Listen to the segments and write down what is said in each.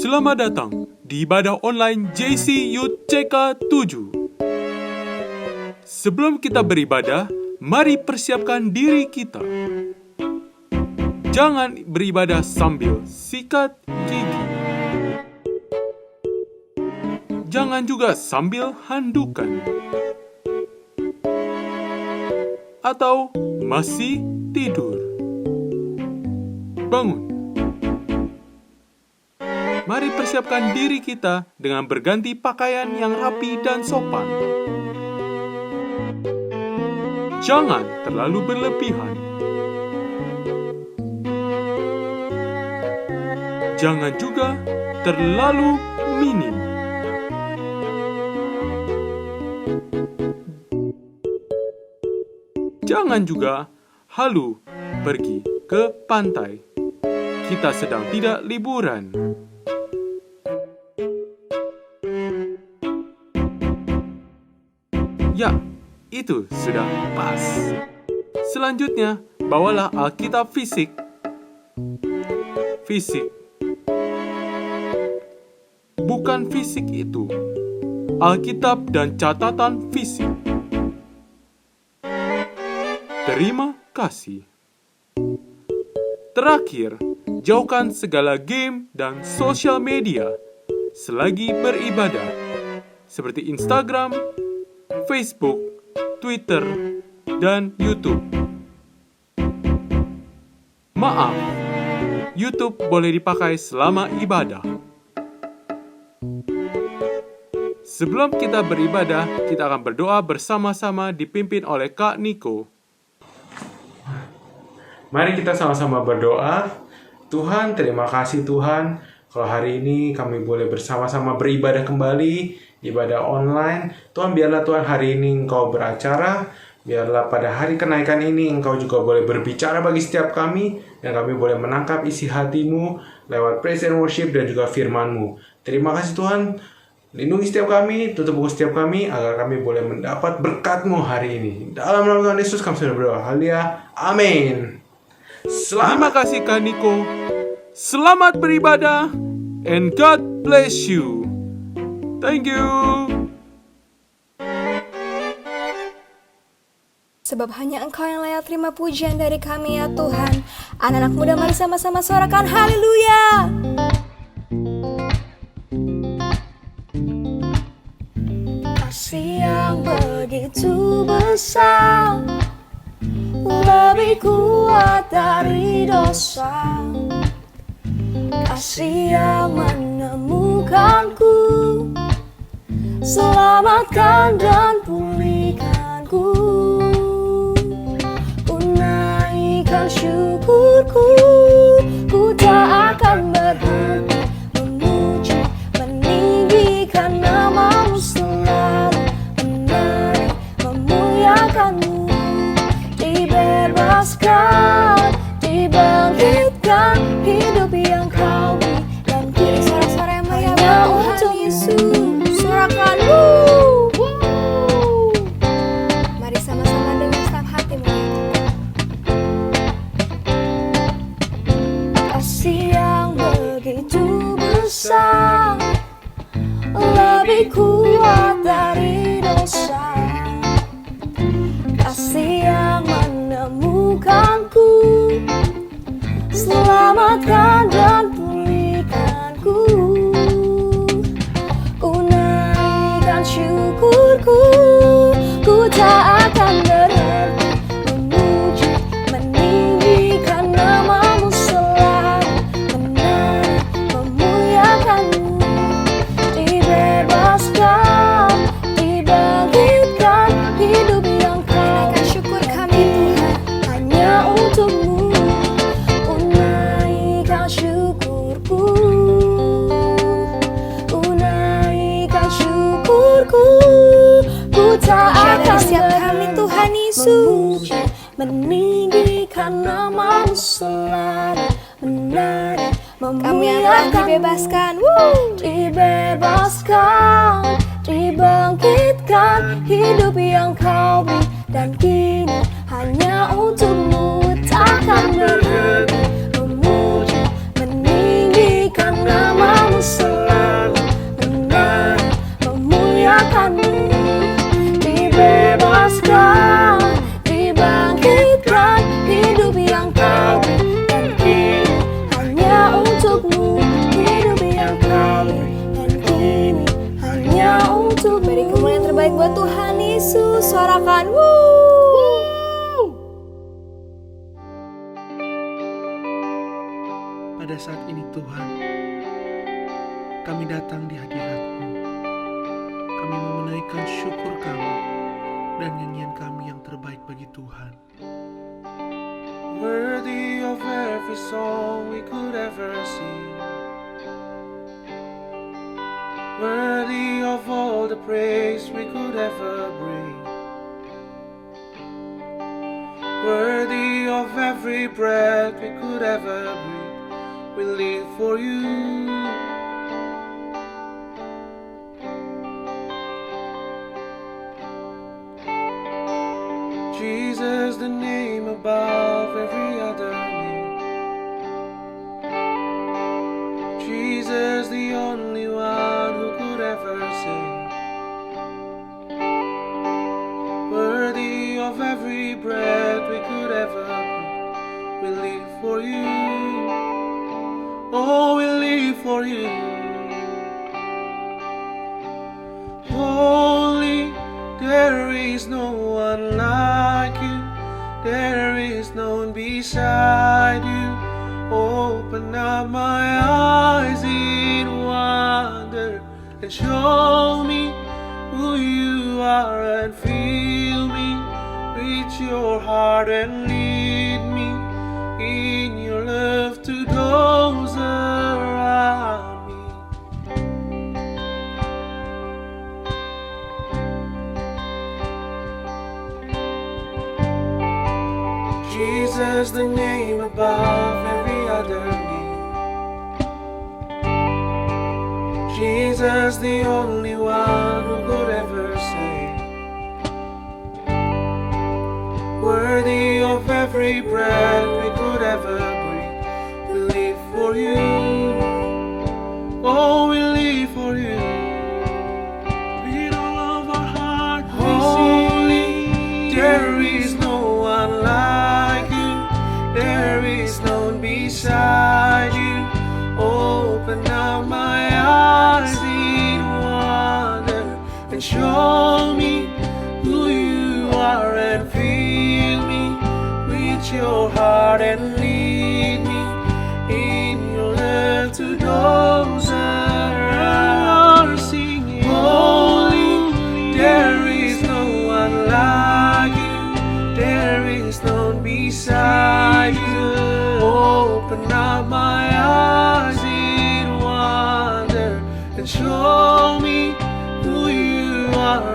Selamat datang di ibadah online JC Youth CK 7. Sebelum kita beribadah, mari persiapkan diri kita. Jangan beribadah sambil sikat gigi. Jangan juga sambil handukan. Atau masih tidur. Bangun. Mari persiapkan diri kita dengan berganti pakaian yang rapi dan sopan. Jangan terlalu berlebihan. Jangan juga terlalu minim. Jangan juga halu pergi ke pantai. Kita sedang tidak liburan. Ya, itu sudah pas. Selanjutnya, bawalah Alkitab fisik. Fisik. Bukan fisik itu. Alkitab dan catatan fisik. Terima kasih. Terakhir, jauhkan segala game dan sosial media selagi beribadah, seperti Instagram, Facebook, Twitter, dan YouTube. Maaf, YouTube boleh dipakai selama ibadah. Sebelum kita beribadah, kita akan berdoa bersama-sama dipimpin oleh Kak Niko. Mari kita sama-sama berdoa. Tuhan, terima kasih Tuhan, kalau hari ini kami boleh bersama-sama beribadah kembali, ibadah online. Tuhan, biarlah Tuhan hari ini Engkau beracara. Biarlah pada hari kenaikan ini Engkau juga boleh berbicara bagi setiap kami. Dan kami boleh menangkap isi hati-Mu lewat praise and worship dan juga firman-Mu. Terima kasih Tuhan. Lindungi setiap kami, tutup buku setiap kami, agar kami boleh mendapat berkat-Mu hari ini. Dalam nama Tuhan Yesus kami sudah berdoa. Haleluya. Amin. Terima kasih Kak Niko. Selamat beribadah. And God bless you. Thank you. Sebab hanya Engkau yang layak terima pujian dari kami ya Tuhan. Anak-anak muda mari sama-sama suarakan haleluya. Kasih yang begitu besar, lebih kuat dari dosa. Kasih yang menemukanku, selamatkan dan pulihkanku. Ku naikkan syukurku, ku tak akan berhenti memuji, meninggikan nama-Mu selalu, menari, memuliakan-Mu. Dibebaskan, dibangkitkan, hidup yang Kau beri, dan kini suara-suara yang meriah untuk Yesus. Suarakan, mari sama-sama dengan setiap hatimu. Kasih yang begitu besar, lebih kuat dari dosa. Kasih yang menemukanku, selamatkan dan pulihkanku. Ku naikkan syukurku, ku tak akan berhenti memuji, meninggikan nama-Mu selalu, menari, memuliakan-Mu. Dibebaskan, dibangkitkan, hidup yang Kau beri, syukur kami Tuhan hanya untuk-Mu. Ku naikkan syukurku, ku naikkan syukurku, ku tak akan berhenti Tuhan Yesus, meninggikan nama-Mu selalu, menari, kami akan dibebaskan, dibebaskan, dibangkitkan, hidup yang Kau beri, dan kini hanya untuk-Mu, takkan berhenti memuji, meninggikan nama-Mu. kami datang di hadirat-Mu. Kami mau menaikkan syukur kami dan nyanyian kami yang terbaik bagi Tuhan. Worthy of every song we could ever sing, worthy of all the praise we could ever bring, worthy of every breath we could ever breathe. We live for you. Jesus, the name above every other name. Jesus, the only one who could ever save. Worthy of every breath we could ever breathe. We live for you. Oh, we live for you. Holy, there is no one like you. There is no one beside you. Open up my eyes in wonder and show me who you are and fill me with your heart and lead me in your love to those around me. Jesus, the name above every other name. Jesus, the only one who could ever save. Worthy of every breath we could ever breathe. We live for you. Oh, we live for you. With all of our heart, holy, there is no one like you. There is no one beside you. Open up my eyes in wonder and show me who you are and fill me with your heart and lead me in your love to those around. Singing, holy, there is no one like you. There is no one beside you. Open up my eyes in wonder and show me who you are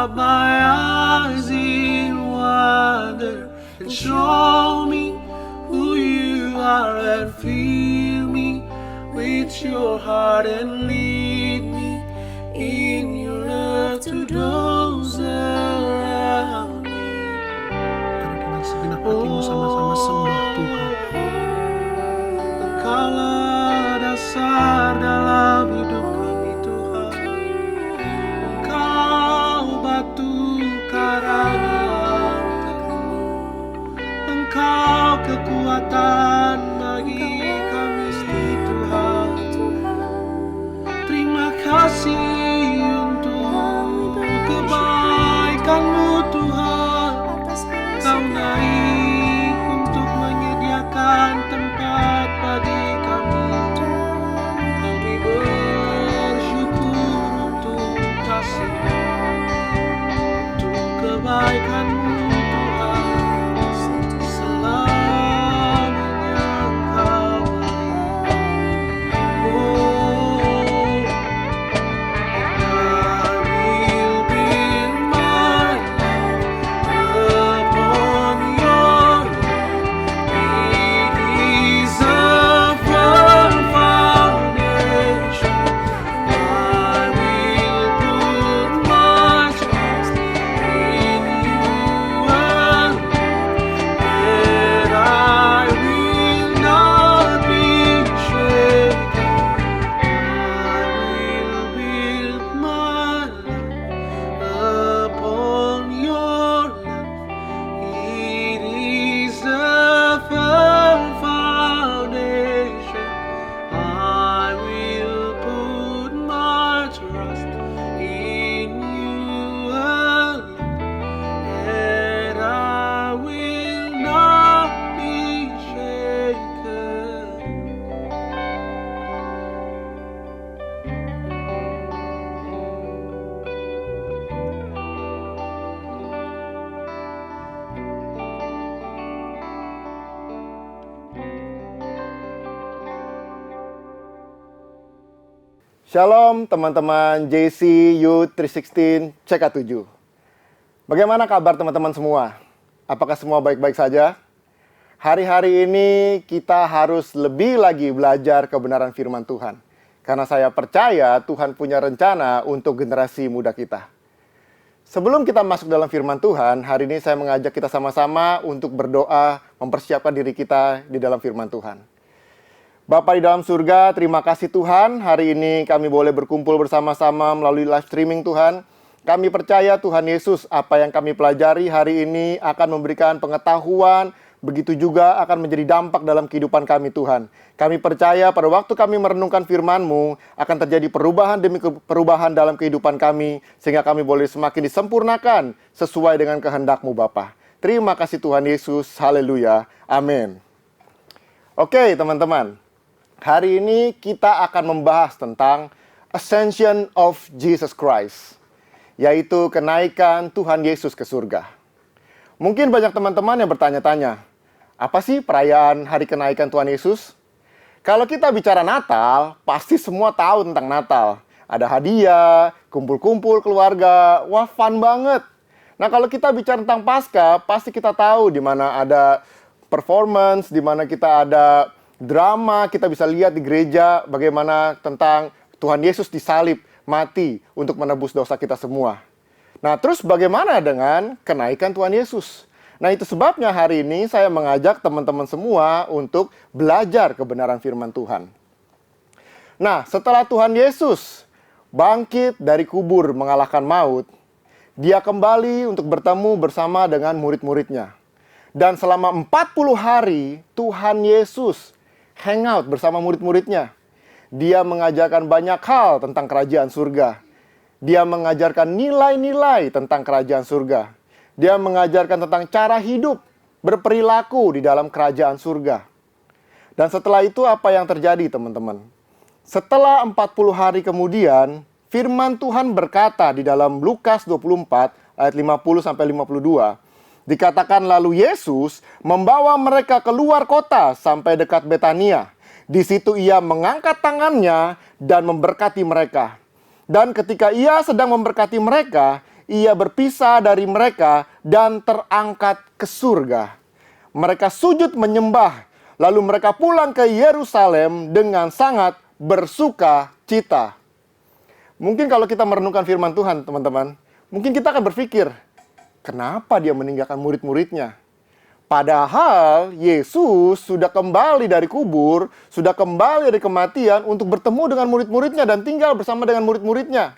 up my eyes in wonder and show me who you are and fill me with your heart and lead me in your love to those around me. Karena dengan segenap hatimu sama-sama sembah Tuhan. Engkaulah dasar dalam hidup kami Tuhan. Engkau batu karang kami. Engkau kekuatan bagi kami Tuhan. Terima kasih untuk kebaikan-Mu Tuhan. Kau naik untuk menyediakan tempat bagi kami. Kami bersyukur untuk kasih-Mu, untuk kebaikan-Mu Tuhan. Selamanya Engkau baik. Shalom teman-teman JC Youth 316 CK7. Bagaimana kabar teman-teman semua? Apakah semua baik-baik saja? Hari-hari ini kita harus lebih lagi belajar kebenaran firman Tuhan. Karena saya percaya Tuhan punya rencana untuk generasi muda kita. Sebelum kita masuk dalam firman Tuhan, hari ini saya mengajak kita sama-sama untuk berdoa, mempersiapkan diri kita di dalam firman Tuhan. Bapa di dalam surga, terima kasih Tuhan. Hari ini kami boleh berkumpul bersama-sama melalui live streaming Tuhan. Kami percaya Tuhan Yesus, apa yang kami pelajari hari ini akan memberikan pengetahuan, begitu juga akan menjadi dampak dalam kehidupan kami Tuhan. Kami percaya pada waktu kami merenungkan firman-Mu, akan terjadi perubahan demi perubahan dalam kehidupan kami, sehingga kami boleh semakin disempurnakan sesuai dengan kehendak-Mu Bapa. Terima kasih Tuhan Yesus, haleluya, amin. Oke teman-teman. Hari ini kita akan membahas tentang Ascension of Jesus Christ, yaitu kenaikan Tuhan Yesus ke surga. Mungkin banyak teman-teman yang bertanya-tanya, apa sih perayaan hari kenaikan Tuhan Yesus? Kalau kita bicara Natal, pasti semua tahu tentang Natal. Ada hadiah, kumpul-kumpul keluarga, wah fun banget. Nah kalau kita bicara tentang Paskah, pasti kita tahu di mana ada performance, di mana kita ada drama, kita bisa lihat di gereja bagaimana tentang Tuhan Yesus disalib, mati untuk menebus dosa kita semua. Nah, terus bagaimana dengan kenaikan Tuhan Yesus? Nah, itu sebabnya hari ini saya mengajak teman-teman semua untuk belajar kebenaran firman Tuhan. Nah, setelah Tuhan Yesus bangkit dari kubur mengalahkan maut, Dia kembali untuk bertemu bersama dengan murid-muridnya. Dan selama 40 hari, Tuhan Yesus hangout bersama murid-muridnya. Dia mengajarkan banyak hal tentang kerajaan surga. Dia mengajarkan nilai-nilai tentang kerajaan surga. Dia mengajarkan tentang cara hidup, berperilaku di dalam kerajaan surga. Dan setelah itu apa yang terjadi teman-teman? Setelah 40 hari kemudian, firman Tuhan berkata di dalam Lukas 24 ayat 50-52, dikatakan lalu Yesus membawa mereka keluar kota sampai dekat Betania. Di situ Ia mengangkat tangannya dan memberkati mereka. Dan ketika Ia sedang memberkati mereka, ia berpisah dari mereka dan terangkat ke surga. Mereka sujud menyembah, lalu mereka pulang ke Yerusalem dengan sangat bersuka cita. Mungkin kalau kita merenungkan firman Tuhan, teman-teman, mungkin kita akan berpikir, kenapa dia meninggalkan murid-muridnya? Padahal Yesus sudah kembali dari kubur, sudah kembali dari kematian untuk bertemu dengan murid-muridnya dan tinggal bersama dengan murid-muridnya.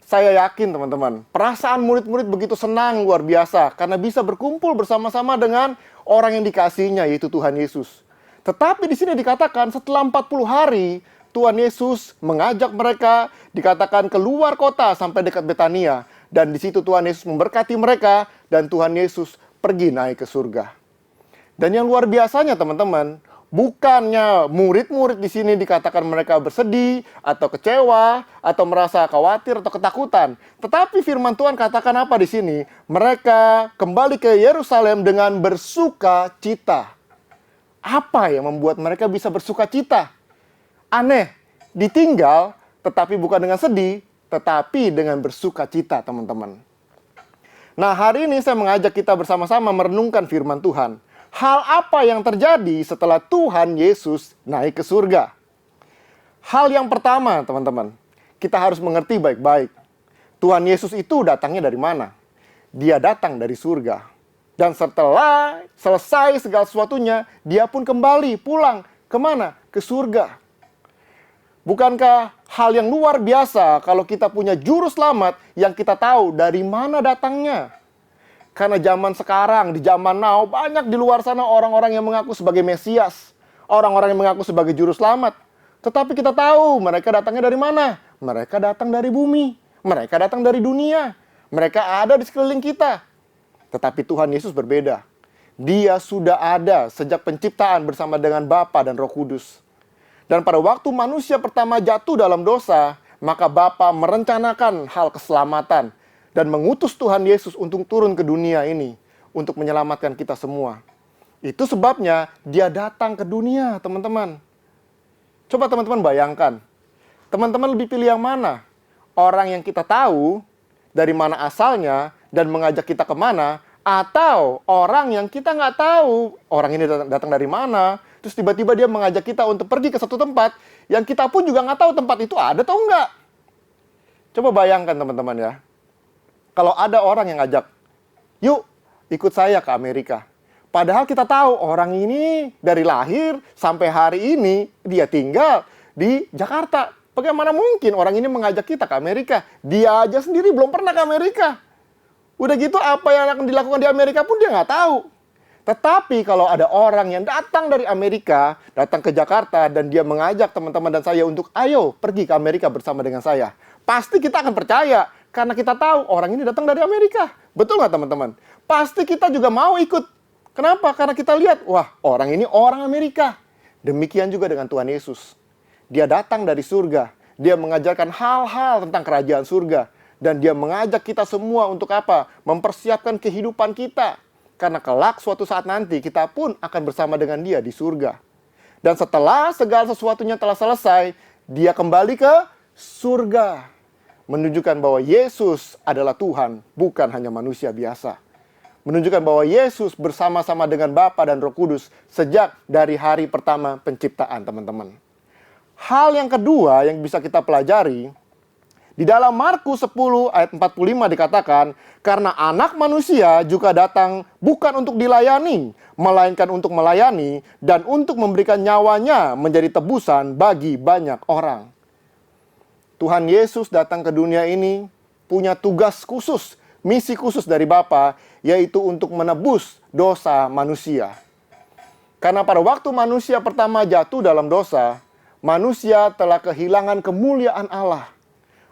Saya yakin teman-teman, perasaan murid-murid begitu senang luar biasa karena bisa berkumpul bersama-sama dengan orang yang dikasihinya, yaitu Tuhan Yesus. Tetapi di sini dikatakan setelah 40 hari, Tuhan Yesus mengajak mereka, dikatakan keluar kota sampai dekat Betania. Dan di situ Tuhan Yesus memberkati mereka dan Tuhan Yesus pergi naik ke surga. Dan yang luar biasanya teman-teman, bukannya murid-murid di sini dikatakan mereka bersedih atau kecewa atau merasa khawatir atau ketakutan, tetapi firman Tuhan katakan apa di sini? Mereka kembali ke Yerusalem dengan bersuka cita. Apa yang membuat mereka bisa bersuka cita? Aneh, ditinggal tetapi bukan dengan sedih, tetapi dengan bersuka cita, teman-teman. Nah, hari ini saya mengajak kita bersama-sama merenungkan firman Tuhan. Hal apa yang terjadi setelah Tuhan Yesus naik ke surga? Hal yang pertama, teman-teman, kita harus mengerti baik-baik. Tuhan Yesus itu datangnya dari mana? Dia datang dari surga. Dan setelah selesai segala sesuatunya, dia pun kembali pulang. Kemana? Ke surga. Bukankah hal yang luar biasa kalau kita punya juru selamat yang kita tahu dari mana datangnya? Karena zaman sekarang, di zaman now, banyak di luar sana orang-orang yang mengaku sebagai Mesias. Orang-orang yang mengaku sebagai juru selamat. Tetapi kita tahu mereka datangnya dari mana? Mereka datang dari bumi. Mereka datang dari dunia. Mereka ada di sekeliling kita. Tetapi Tuhan Yesus berbeda. Dia sudah ada sejak penciptaan bersama dengan Bapa dan Roh Kudus. Dan pada waktu manusia pertama jatuh dalam dosa, maka Bapa merencanakan hal keselamatan dan mengutus Tuhan Yesus untuk turun ke dunia ini untuk menyelamatkan kita semua. Itu sebabnya dia datang ke dunia, teman-teman. Coba teman-teman bayangkan, teman-teman lebih pilih yang mana? Orang yang kita tahu dari mana asalnya dan mengajak kita kemana, atau orang yang kita nggak tahu orang ini datang dari mana, terus tiba-tiba dia mengajak kita untuk pergi ke satu tempat yang kita pun juga nggak tahu tempat itu ada atau enggak. Coba bayangkan teman-teman ya. Kalau ada orang yang ngajak, yuk ikut saya ke Amerika. Padahal kita tahu orang ini dari lahir sampai hari ini dia tinggal di Jakarta. Bagaimana mungkin orang ini mengajak kita ke Amerika? Dia aja sendiri belum pernah ke Amerika. Udah gitu apa yang akan dilakukan di Amerika pun dia nggak tahu. Tetapi kalau ada orang yang datang dari Amerika, datang ke Jakarta, dan dia mengajak teman-teman dan saya untuk ayo pergi ke Amerika bersama dengan saya. Pasti kita akan percaya, karena kita tahu orang ini datang dari Amerika. Betul nggak teman-teman? Pasti kita juga mau ikut. Kenapa? Karena kita lihat, wah orang ini orang Amerika. Demikian juga dengan Tuhan Yesus. Dia datang dari surga. Dia mengajarkan hal-hal tentang kerajaan surga. Dan dia mengajak kita semua untuk apa? Mempersiapkan kehidupan kita. Karena kelak suatu saat nanti kita pun akan bersama dengan dia di surga. Dan setelah segala sesuatunya telah selesai, dia kembali ke surga. Menunjukkan bahwa Yesus adalah Tuhan, bukan hanya manusia biasa. Menunjukkan bahwa Yesus bersama-sama dengan Bapa dan Roh Kudus sejak dari hari pertama penciptaan, teman-teman. Hal yang kedua yang bisa kita pelajari, di dalam Markus 10 ayat 45 dikatakan, karena anak manusia juga datang bukan untuk dilayani, melainkan untuk melayani dan untuk memberikan nyawanya menjadi tebusan bagi banyak orang. Tuhan Yesus datang ke dunia ini punya tugas khusus, misi khusus dari Bapa, yaitu untuk menebus dosa manusia. Karena pada waktu manusia pertama jatuh dalam dosa, manusia telah kehilangan kemuliaan Allah.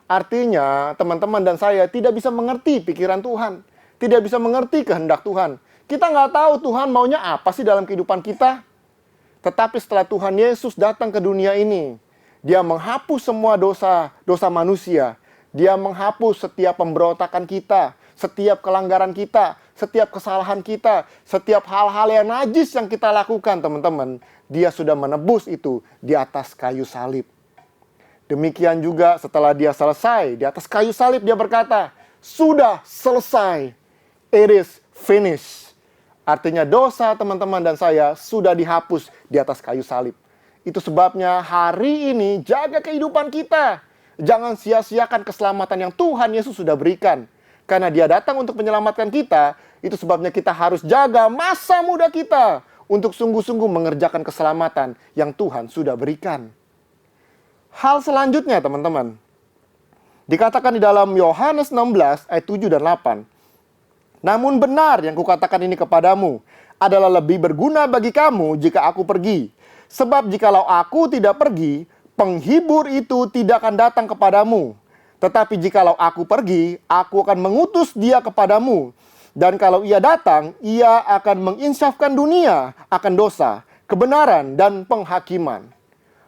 Artinya, teman-teman dan saya tidak bisa mengerti pikiran Tuhan. Tidak bisa mengerti kehendak Tuhan. Kita nggak tahu Tuhan maunya apa sih dalam kehidupan kita. Tetapi setelah Tuhan Yesus datang ke dunia ini, dia menghapus semua dosa manusia. Dia menghapus setiap pemberontakan kita, setiap kelanggaran kita, setiap kesalahan kita, setiap hal-hal yang najis yang kita lakukan, teman-teman. Dia sudah menebus itu di atas kayu salib. Demikian juga setelah dia selesai, di atas kayu salib dia berkata, sudah selesai. It is finished. Artinya dosa teman-teman dan saya sudah dihapus di atas kayu salib. Itu sebabnya hari ini jaga kehidupan kita. Jangan sia-siakan keselamatan yang Tuhan Yesus sudah berikan. Karena Dia datang untuk menyelamatkan kita, itu sebabnya kita harus jaga masa muda kita untuk sungguh-sungguh mengerjakan keselamatan yang Tuhan sudah berikan. Hal selanjutnya teman-teman, dikatakan di dalam Yohanes 16 ayat 7 dan 8. Namun benar yang kukatakan ini kepadamu adalah lebih berguna bagi kamu jika aku pergi. Sebab jikalau aku tidak pergi, penghibur itu tidak akan datang kepadamu. Tetapi jikalau aku pergi, aku akan mengutus dia kepadamu. Dan kalau ia datang, ia akan menginsafkan dunia akan dosa, kebenaran, dan penghakiman.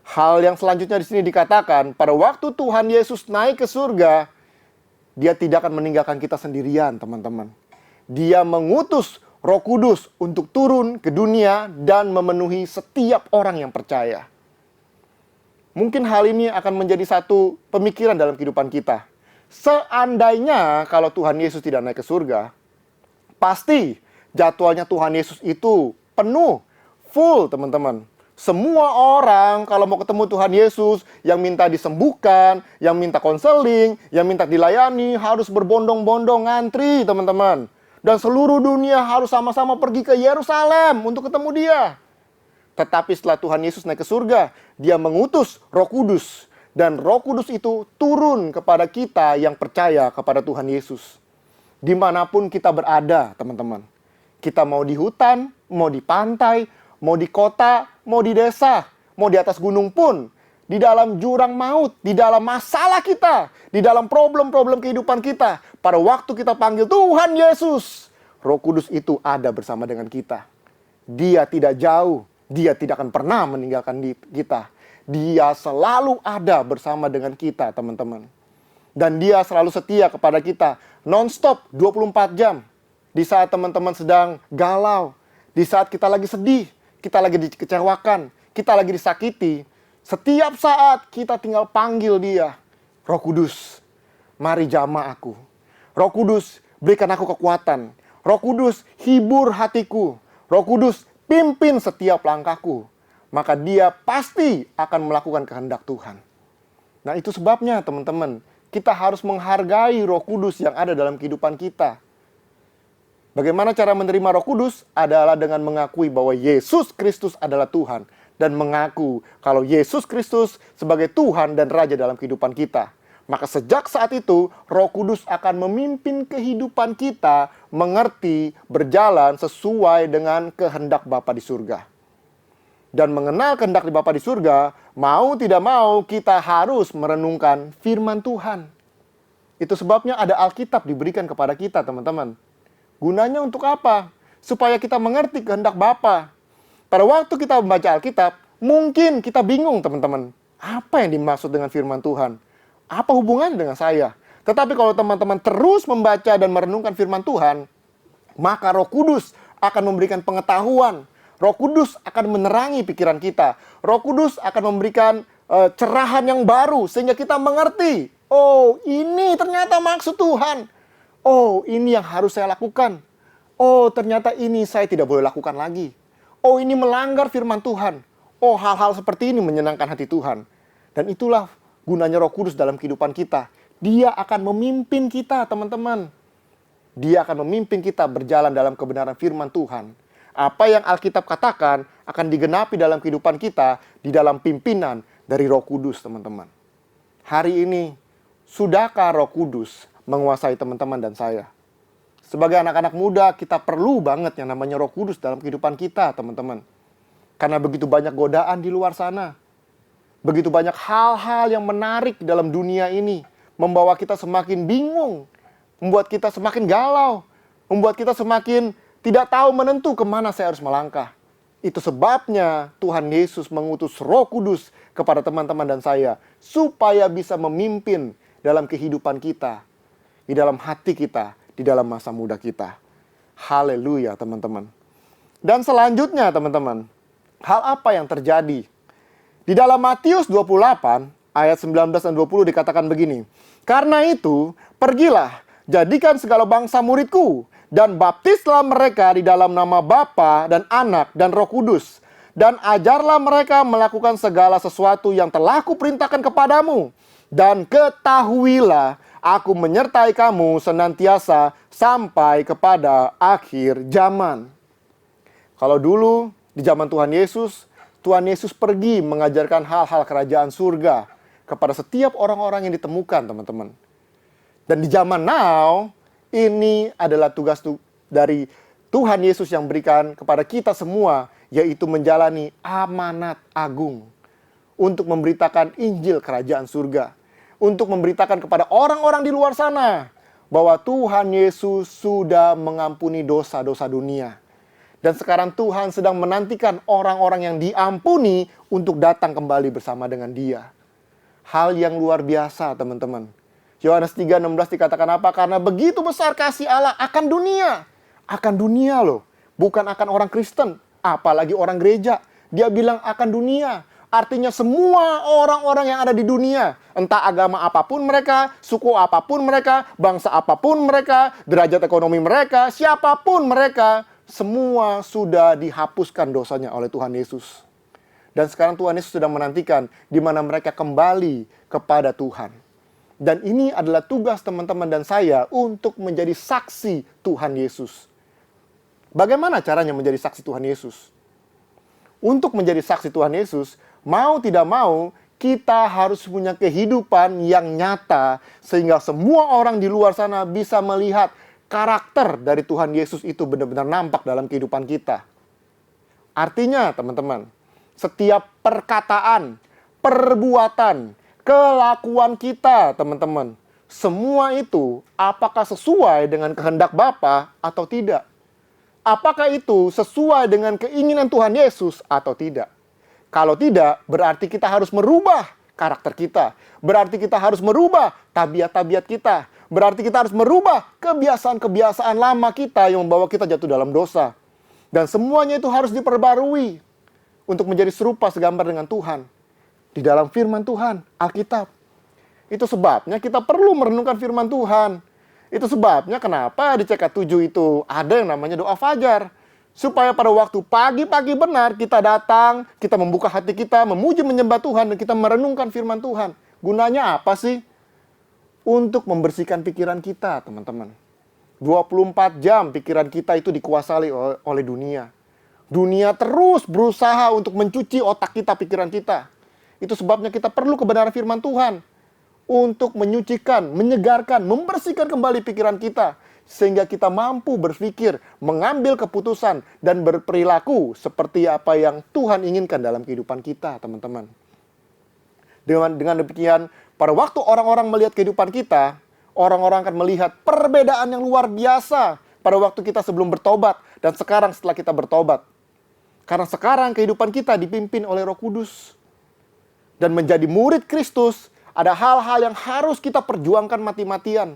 Hal yang selanjutnya di sini dikatakan, pada waktu Tuhan Yesus naik ke surga, Dia tidak akan meninggalkan kita sendirian, teman-teman. Dia mengutus Roh Kudus untuk turun ke dunia dan memenuhi setiap orang yang percaya. Mungkin hal ini akan menjadi satu pemikiran dalam kehidupan kita. Seandainya kalau Tuhan Yesus tidak naik ke surga, pasti jadwalnya Tuhan Yesus itu penuh, full teman-teman. Semua orang kalau mau ketemu Tuhan Yesus, yang minta disembuhkan, yang minta konseling, yang minta dilayani, harus berbondong-bondong ngantri teman-teman. Dan seluruh dunia harus sama-sama pergi ke Yerusalem untuk ketemu Dia. Tetapi setelah Tuhan Yesus naik ke surga, Dia mengutus Roh Kudus. Dan Roh Kudus itu turun kepada kita yang percaya kepada Tuhan Yesus. Dimanapun kita berada, teman-teman. Kita mau di hutan, mau di pantai, mau di kota, mau di desa, mau di atas gunung pun. Di dalam jurang maut, di dalam masalah kita, di dalam problem-problem kehidupan kita. Pada waktu kita panggil Tuhan Yesus, Roh Kudus itu ada bersama dengan kita. Dia tidak jauh, Dia tidak akan pernah meninggalkan kita. Dia selalu ada bersama dengan kita, teman-teman. Dan Dia selalu setia kepada kita, non-stop 24 jam. Di saat teman-teman sedang galau, di saat kita lagi sedih, kita lagi dikecewakan, kita lagi disakiti, setiap saat kita tinggal panggil Dia. Roh Kudus, mari jamah aku. Roh Kudus, berikan aku kekuatan. Roh Kudus, hibur hatiku. Roh Kudus, pimpin setiap langkahku. Maka Dia pasti akan melakukan kehendak Tuhan. Nah, itu sebabnya teman-teman, kita harus menghargai Roh Kudus yang ada dalam kehidupan kita. Bagaimana cara menerima Roh Kudus? Adalah dengan mengakui bahwa Yesus Kristus adalah Tuhan. Dan mengaku kalau Yesus Kristus sebagai Tuhan dan Raja dalam kehidupan kita. Maka sejak saat itu, Roh Kudus akan memimpin kehidupan kita mengerti, berjalan sesuai dengan kehendak Bapa di surga. Dan mengenal kehendak Bapa di surga, mau tidak mau kita harus merenungkan firman Tuhan. Itu sebabnya ada Alkitab diberikan kepada kita, teman-teman. Gunanya untuk apa? Supaya kita mengerti kehendak Bapa. Pada waktu kita membaca Alkitab, mungkin kita bingung, teman-teman. Apa yang dimaksud dengan firman Tuhan? Apa hubungannya dengan saya? Tetapi kalau teman-teman terus membaca dan merenungkan firman Tuhan, maka Roh Kudus akan memberikan pengetahuan. Roh Kudus akan menerangi pikiran kita. Roh Kudus akan memberikan cerahan yang baru sehingga kita mengerti. Oh, ini ternyata maksud Tuhan. Oh, ini yang harus saya lakukan. Oh, ternyata ini saya tidak boleh lakukan lagi. Oh, ini melanggar firman Tuhan. Oh, hal-hal seperti ini menyenangkan hati Tuhan. Dan itulah gunanya Roh Kudus dalam kehidupan kita. Dia akan memimpin kita, teman-teman. Dia akan memimpin kita berjalan dalam kebenaran firman Tuhan. Apa yang Alkitab katakan akan digenapi dalam kehidupan kita di dalam pimpinan dari Roh Kudus, teman-teman. Hari ini, sudahkah Roh Kudus menguasai teman-teman dan saya? Sebagai anak-anak muda, kita perlu banget yang namanya Roh Kudus dalam kehidupan kita, teman-teman. Karena begitu banyak godaan di luar sana. Begitu banyak hal-hal yang menarik dalam dunia ini. Membawa kita semakin bingung. Membuat kita semakin galau. Membuat kita semakin tidak tahu menentu kemana saya harus melangkah. Itu sebabnya Tuhan Yesus mengutus Roh Kudus kepada teman-teman dan saya. Supaya bisa memimpin dalam kehidupan kita. Di dalam hati kita. Di dalam masa muda kita. Haleluya, teman-teman. Dan selanjutnya, teman-teman, hal apa yang terjadi? Di dalam Matius 28 ayat 19 dan 20 dikatakan begini. Karena itu, pergilah, Jadikan segala bangsa muridku, dan baptislah mereka di dalam nama Bapa dan Anak dan Roh Kudus. Dan ajarlah mereka melakukan segala sesuatu yang telah kuperintahkan kepadamu. Dan ketahuilah, aku menyertai kamu senantiasa sampai kepada akhir zaman. Kalau dulu di zaman Tuhan Yesus pergi mengajarkan hal-hal kerajaan surga kepada setiap orang-orang yang ditemukan, teman-teman. Dan di zaman now, ini adalah tugas dari Tuhan Yesus yang berikan kepada kita semua, yaitu menjalani amanat agung untuk memberitakan Injil kerajaan surga, untuk memberitakan kepada orang-orang di luar sana bahwa Tuhan Yesus sudah mengampuni dosa-dosa dunia. Dan sekarang Tuhan sedang menantikan orang-orang yang diampuni untuk datang kembali bersama dengan Dia. Hal yang luar biasa, teman-teman. Yohanes 3:16 dikatakan apa? Karena begitu besar kasih Allah akan dunia. Akan dunia loh. Bukan akan orang Kristen. Apalagi orang gereja. Dia bilang akan dunia. Artinya semua orang-orang yang ada di dunia. Entah agama apapun mereka, suku apapun mereka, bangsa apapun mereka, derajat ekonomi mereka, siapapun mereka. Semua sudah dihapuskan dosanya oleh Tuhan Yesus. Dan sekarang Tuhan Yesus sedang menantikan di mana mereka kembali kepada Tuhan. Dan ini adalah tugas teman-teman dan saya untuk menjadi saksi Tuhan Yesus. Bagaimana caranya menjadi saksi Tuhan Yesus? Untuk menjadi saksi Tuhan Yesus, mau tidak mau, kita harus punya kehidupan yang nyata sehingga semua orang di luar sana bisa melihat karakter dari Tuhan Yesus itu benar-benar nampak dalam kehidupan kita. Artinya, teman-teman, setiap perkataan, perbuatan, kelakuan kita, teman-teman, semua itu apakah sesuai dengan kehendak Bapa atau tidak? Apakah itu sesuai dengan keinginan Tuhan Yesus atau tidak? Kalau tidak, berarti kita harus merubah karakter kita. Berarti kita harus merubah tabiat-tabiat kita. Berarti kita harus merubah kebiasaan-kebiasaan lama kita yang membawa kita jatuh dalam dosa. Dan semuanya itu harus diperbarui untuk menjadi serupa segambar dengan Tuhan. Di dalam firman Tuhan, Alkitab. Itu sebabnya kita perlu merenungkan firman Tuhan. Itu sebabnya kenapa di CK7 itu ada yang namanya doa fajar. Supaya pada waktu pagi-pagi benar kita datang, kita membuka hati kita, memuji menyembah Tuhan, dan kita merenungkan firman Tuhan. Gunanya apa sih? Untuk membersihkan pikiran kita, teman-teman. 24 jam pikiran kita itu dikuasai oleh dunia. Dunia terus berusaha untuk mencuci otak kita, pikiran kita. Itu sebabnya kita perlu kebenaran firman Tuhan. Untuk menyucikan, menyegarkan, membersihkan kembali pikiran kita. Sehingga kita mampu berpikir, mengambil keputusan, dan berperilaku seperti apa yang Tuhan inginkan dalam kehidupan kita, teman-teman. Dengan demikian, pada waktu orang-orang melihat kehidupan kita, orang-orang akan melihat perbedaan yang luar biasa pada waktu kita sebelum bertobat dan sekarang setelah kita bertobat. Karena sekarang kehidupan kita dipimpin oleh Roh Kudus. Dan menjadi murid Kristus, ada hal-hal yang harus kita perjuangkan mati-matian.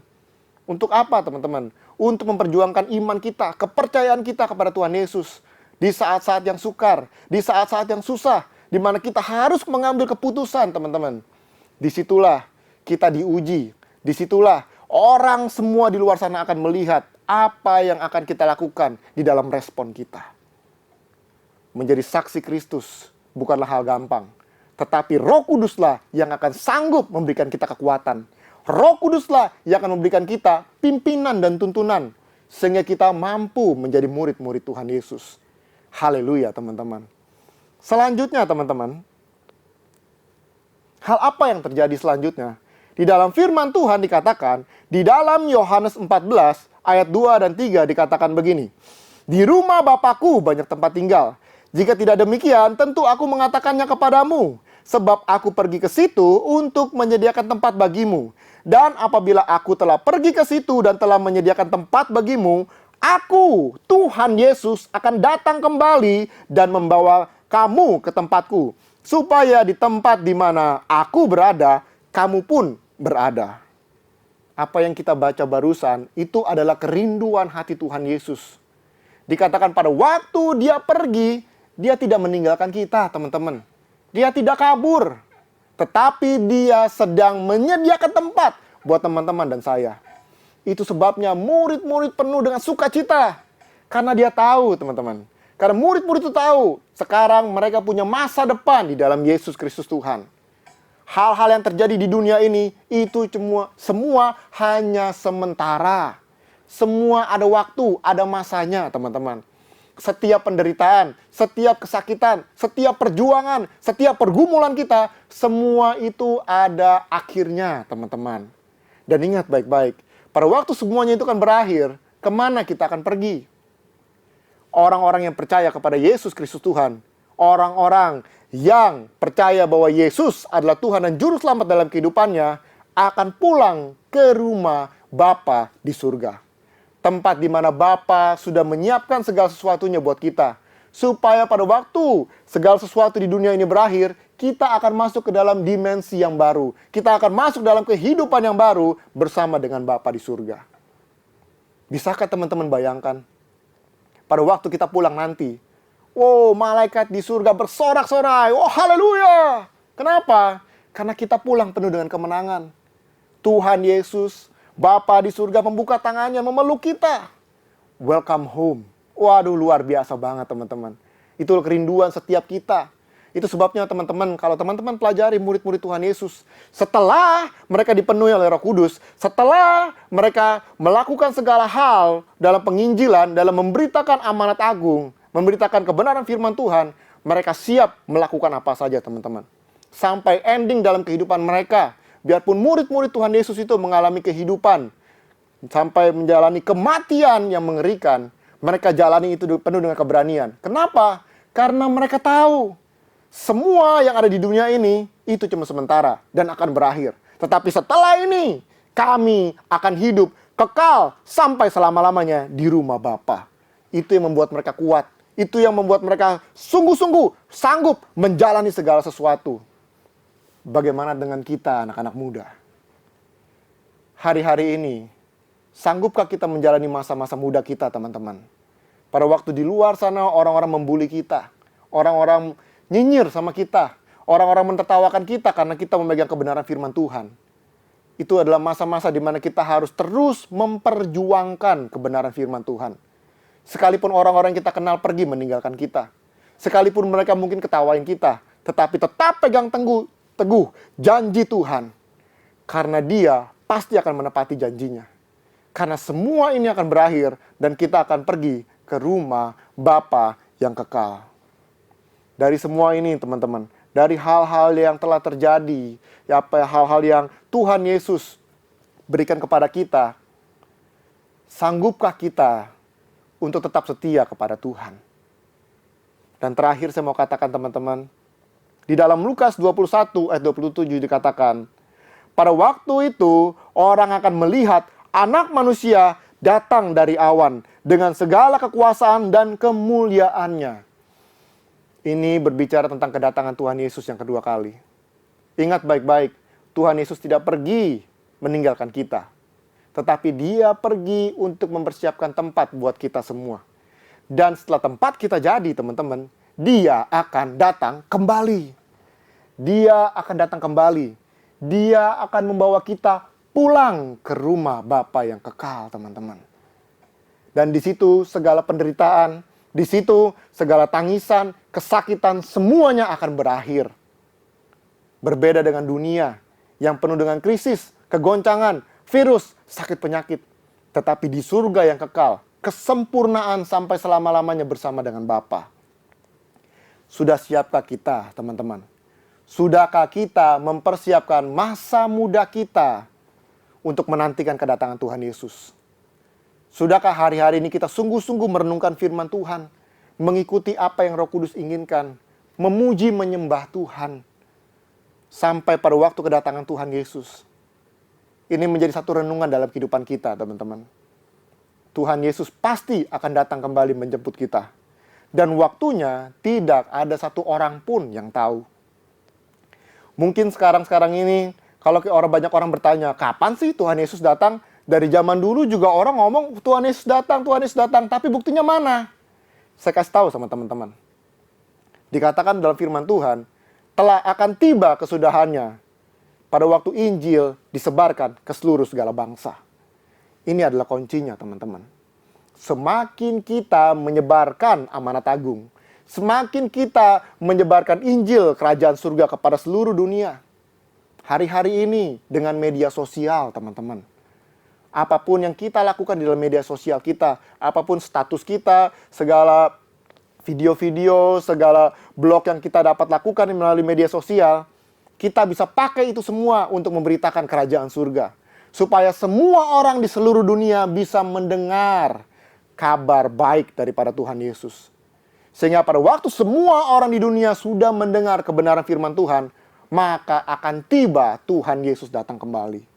Untuk apa, teman-teman? Untuk memperjuangkan iman kita, kepercayaan kita kepada Tuhan Yesus. Di saat-saat yang sukar, di saat-saat yang susah, di mana kita harus mengambil keputusan, teman-teman. Disitulah kita diuji. Disitulah orang semua di luar sana akan melihat apa yang akan kita lakukan di dalam respon kita. Menjadi saksi Kristus bukanlah hal gampang. Tetapi Roh Kuduslah yang akan sanggup memberikan kita kekuatan. Roh Kuduslah yang akan memberikan kita pimpinan dan tuntunan. Sehingga kita mampu menjadi murid-murid Tuhan Yesus. Haleluya, teman-teman. Selanjutnya, teman-teman. Hal apa yang terjadi selanjutnya? Di dalam firman Tuhan dikatakan, di dalam Yohanes 14 ayat 2 dan 3 dikatakan begini. Di rumah Bapakku banyak tempat tinggal. Jika tidak demikian, tentu aku mengatakannya kepadamu. Sebab aku pergi ke situ untuk menyediakan tempat bagimu. Dan apabila aku telah pergi ke situ dan telah menyediakan tempat bagimu, aku, Tuhan Yesus, akan datang kembali dan membawa kamu ke tempatku. Supaya di tempat di mana aku berada, kamu pun berada. Apa yang kita baca barusan, itu adalah kerinduan hati Tuhan Yesus. Dikatakan pada waktu dia pergi, dia tidak meninggalkan kita, teman-teman. Dia tidak kabur. Tetapi dia sedang menyediakan tempat buat teman-teman dan saya. Itu sebabnya murid-murid penuh dengan sukacita. Karena dia tahu, teman-teman. Karena murid-murid itu tahu, sekarang mereka punya masa depan di dalam Yesus Kristus Tuhan. Hal-hal yang terjadi di dunia ini, itu semua hanya sementara. Semua ada waktu, ada masanya, teman-teman. Setiap penderitaan, setiap kesakitan, setiap perjuangan, setiap pergumulan kita, semua itu ada akhirnya, teman-teman. Dan ingat baik-baik, pada waktu semuanya itu kan berakhir, kemana kita akan pergi? Orang-orang yang percaya kepada Yesus Kristus Tuhan, orang-orang yang percaya bahwa Yesus adalah Tuhan dan Juru Selamat dalam kehidupannya, akan pulang ke rumah Bapa di surga. Tempat di mana Bapa sudah menyiapkan segala sesuatunya buat kita. Supaya pada waktu segala sesuatu di dunia ini berakhir, kita akan masuk ke dalam dimensi yang baru. Kita akan masuk dalam kehidupan yang baru bersama dengan Bapa di surga. Bisakah teman-teman bayangkan? Pada waktu kita pulang nanti, wow, malaikat di surga bersorak-sorai. Oh, haleluya! Kenapa? Karena kita pulang penuh dengan kemenangan. Tuhan Yesus, Bapa di surga membuka tangannya memeluk kita. Welcome home. Waduh, luar biasa banget teman-teman. Itu kerinduan setiap kita. Itu sebabnya teman-teman, kalau teman-teman pelajari murid-murid Tuhan Yesus, setelah mereka dipenuhi oleh Roh Kudus, setelah mereka melakukan segala hal dalam penginjilan, dalam memberitakan amanat agung, memberitakan kebenaran firman Tuhan, mereka siap melakukan apa saja teman-teman. Sampai ending dalam kehidupan mereka, biarpun murid-murid Tuhan Yesus itu mengalami kehidupan, sampai menjalani kematian yang mengerikan, mereka jalani itu penuh dengan keberanian. Kenapa? Karena mereka tahu semua yang ada di dunia ini itu cuma sementara dan akan berakhir. Tetapi setelah ini kami akan hidup kekal sampai selama-lamanya di rumah Bapa. Itu yang membuat mereka kuat. Itu yang membuat mereka sungguh-sungguh sanggup menjalani segala sesuatu. Bagaimana dengan kita anak-anak muda? Hari-hari ini sanggupkah kita menjalani masa-masa muda kita, teman-teman? Pada waktu di luar sana orang-orang membuli kita, orang-orang nyinyir sama kita, orang-orang mentertawakan kita karena kita memegang kebenaran firman Tuhan. Itu adalah masa-masa di mana kita harus terus memperjuangkan kebenaran firman Tuhan. Sekalipun orang-orang yang kita kenal pergi meninggalkan kita, sekalipun mereka mungkin ketawain kita, tetapi tetap pegang teguh janji Tuhan. Karena Dia pasti akan menepati janjinya. Karena semua ini akan berakhir dan kita akan pergi ke rumah Bapa yang kekal. Dari semua ini teman-teman, dari hal-hal yang telah terjadi, hal-hal yang Tuhan Yesus berikan kepada kita, sanggupkah kita untuk tetap setia kepada Tuhan? Dan terakhir saya mau katakan teman-teman, di dalam Lukas 21 ayat 27 dikatakan, pada waktu itu orang akan melihat Anak Manusia datang dari awan dengan segala kekuasaan dan kemuliaannya. Ini berbicara tentang kedatangan Tuhan Yesus yang kedua kali. Ingat baik-baik, Tuhan Yesus tidak pergi meninggalkan kita. Tetapi Dia pergi untuk mempersiapkan tempat buat kita semua. Dan setelah tempat kita jadi, teman-teman, Dia akan datang kembali. Dia akan datang kembali. Dia akan membawa kita pulang ke rumah Bapa yang kekal, teman-teman. Dan di situ segala penderitaan, di situ segala tangisan, kesakitan, semuanya akan berakhir. Berbeda dengan dunia yang penuh dengan krisis, kegoncangan, virus, sakit penyakit. Tetapi di surga yang kekal, kesempurnaan sampai selama-lamanya bersama dengan Bapa. Sudah siapkah kita, teman-teman? Sudahkah kita mempersiapkan masa muda kita untuk menantikan kedatangan Tuhan Yesus? Sudahkah hari-hari ini kita sungguh-sungguh merenungkan firman Tuhan, mengikuti apa yang Roh Kudus inginkan, memuji menyembah Tuhan, sampai pada waktu kedatangan Tuhan Yesus? Ini menjadi satu renungan dalam kehidupan kita, teman-teman. Tuhan Yesus pasti akan datang kembali menjemput kita. Dan waktunya tidak ada satu orang pun yang tahu. Mungkin sekarang ini, kalau banyak orang bertanya, kapan sih Tuhan Yesus datang? Dari zaman dulu juga orang ngomong, Tuhan Yesus datang, Tuhan Yesus datang. Tapi buktinya mana? Saya kasih tahu sama teman-teman. Dikatakan dalam firman Tuhan, telah akan tiba kesudahannya pada waktu Injil disebarkan ke seluruh segala bangsa. Ini adalah kuncinya, teman-teman. Semakin kita menyebarkan amanat agung, semakin kita menyebarkan Injil kerajaan surga kepada seluruh dunia. Hari-hari ini dengan media sosial, teman-teman. Apapun yang kita lakukan di dalam media sosial kita, apapun status kita, segala video-video, segala blog yang kita dapat lakukan melalui media sosial, kita bisa pakai itu semua untuk memberitakan kerajaan surga. Supaya semua orang di seluruh dunia bisa mendengar kabar baik daripada Tuhan Yesus. Sehingga pada waktu semua orang di dunia sudah mendengar kebenaran firman Tuhan, maka akan tiba Tuhan Yesus datang kembali.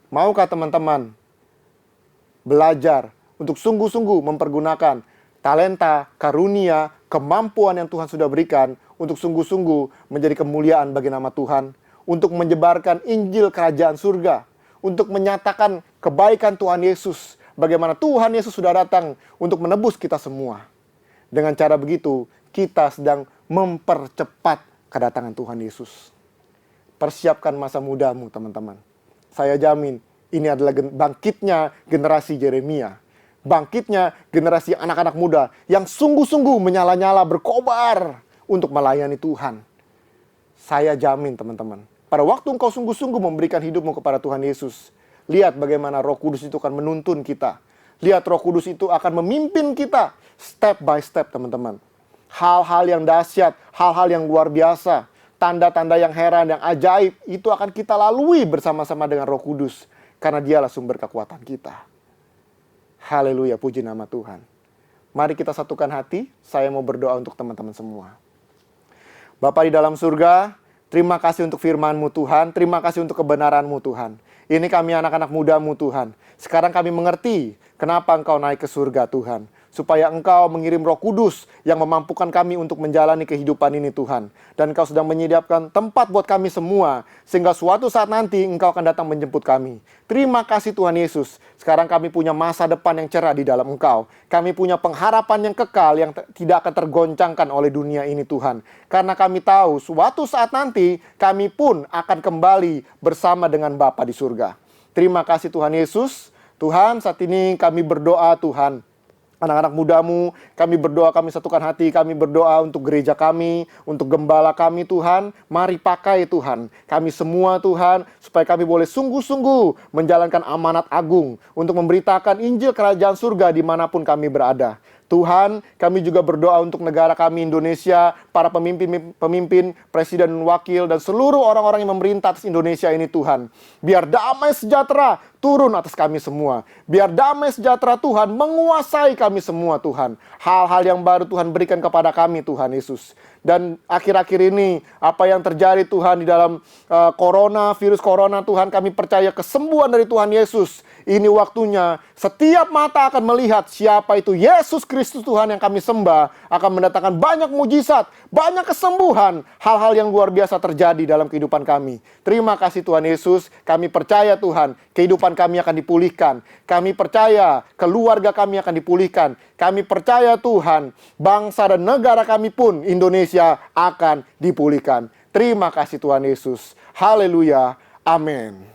Maukah teman-teman belajar untuk sungguh-sungguh mempergunakan talenta, karunia, kemampuan yang Tuhan sudah berikan untuk sungguh-sungguh menjadi kemuliaan bagi nama Tuhan, untuk menyebarkan Injil kerajaan surga, untuk menyatakan kebaikan Tuhan Yesus, bagaimana Tuhan Yesus sudah datang untuk menebus kita semua. Dengan cara begitu, kita sedang mempercepat kedatangan Tuhan Yesus. Persiapkan masa mudamu, teman-teman. Saya jamin, ini adalah bangkitnya generasi Yeremia. Bangkitnya generasi anak-anak muda yang sungguh-sungguh menyala-nyala berkobar untuk melayani Tuhan. Saya jamin, teman-teman, pada waktu engkau sungguh-sungguh memberikan hidupmu kepada Tuhan Yesus, lihat bagaimana Roh Kudus itu akan menuntun kita. Lihat Roh Kudus itu akan memimpin kita step by step, teman-teman. Hal-hal yang dahsyat, hal-hal yang luar biasa, tanda-tanda yang heran, yang ajaib, itu akan kita lalui bersama-sama dengan Roh Kudus. Karena dialah sumber kekuatan kita. Haleluya, puji nama Tuhan. Mari kita satukan hati, saya mau berdoa untuk teman-teman semua. Bapa di dalam surga, terima kasih untuk firman-Mu Tuhan, terima kasih untuk kebenaran-Mu Tuhan. Ini kami anak-anak muda-Mu Tuhan. Sekarang kami mengerti kenapa Engkau naik ke surga Tuhan. Supaya Engkau mengirim Roh Kudus yang memampukan kami untuk menjalani kehidupan ini Tuhan. Dan Engkau sedang menyediakan tempat buat kami semua. Sehingga suatu saat nanti Engkau akan datang menjemput kami. Terima kasih Tuhan Yesus. Sekarang kami punya masa depan yang cerah di dalam Engkau. Kami punya pengharapan yang kekal yang tidak akan tergoncangkan oleh dunia ini Tuhan. Karena kami tahu suatu saat nanti kami pun akan kembali bersama dengan Bapa di surga. Terima kasih Tuhan Yesus. Tuhan, saat ini kami berdoa Tuhan. Anak-anak mudamu, kami berdoa, kami satukan hati, kami berdoa untuk gereja kami, untuk gembala kami Tuhan. Mari pakai Tuhan, kami semua Tuhan, supaya kami boleh sungguh-sungguh menjalankan amanat agung untuk memberitakan Injil Kerajaan Surga dimanapun kami berada. Tuhan, kami juga berdoa untuk negara kami Indonesia, para pemimpin, presiden dan wakil, dan seluruh orang-orang yang memerintah atas Indonesia ini Tuhan. Biar damai sejahtera turun atas kami semua. Biar damai sejahtera Tuhan menguasai kami semua Tuhan. Hal-hal yang baru Tuhan berikan kepada kami Tuhan Yesus. Dan akhir-akhir ini apa yang terjadi Tuhan di dalam virus corona Tuhan, kami percaya kesembuhan dari Tuhan Yesus. Ini waktunya setiap mata akan melihat siapa itu Yesus Kristus Tuhan yang kami sembah, akan mendatangkan banyak mujizat, banyak kesembuhan, hal-hal yang luar biasa terjadi dalam kehidupan kami. Terima kasih Tuhan Yesus, kami percaya Tuhan, kehidupan kami akan dipulihkan. Kami percaya keluarga kami akan dipulihkan. Kami percaya Tuhan, bangsa dan negara kami pun Indonesia akan dipulihkan. Terima kasih Tuhan Yesus. Haleluya. Amin.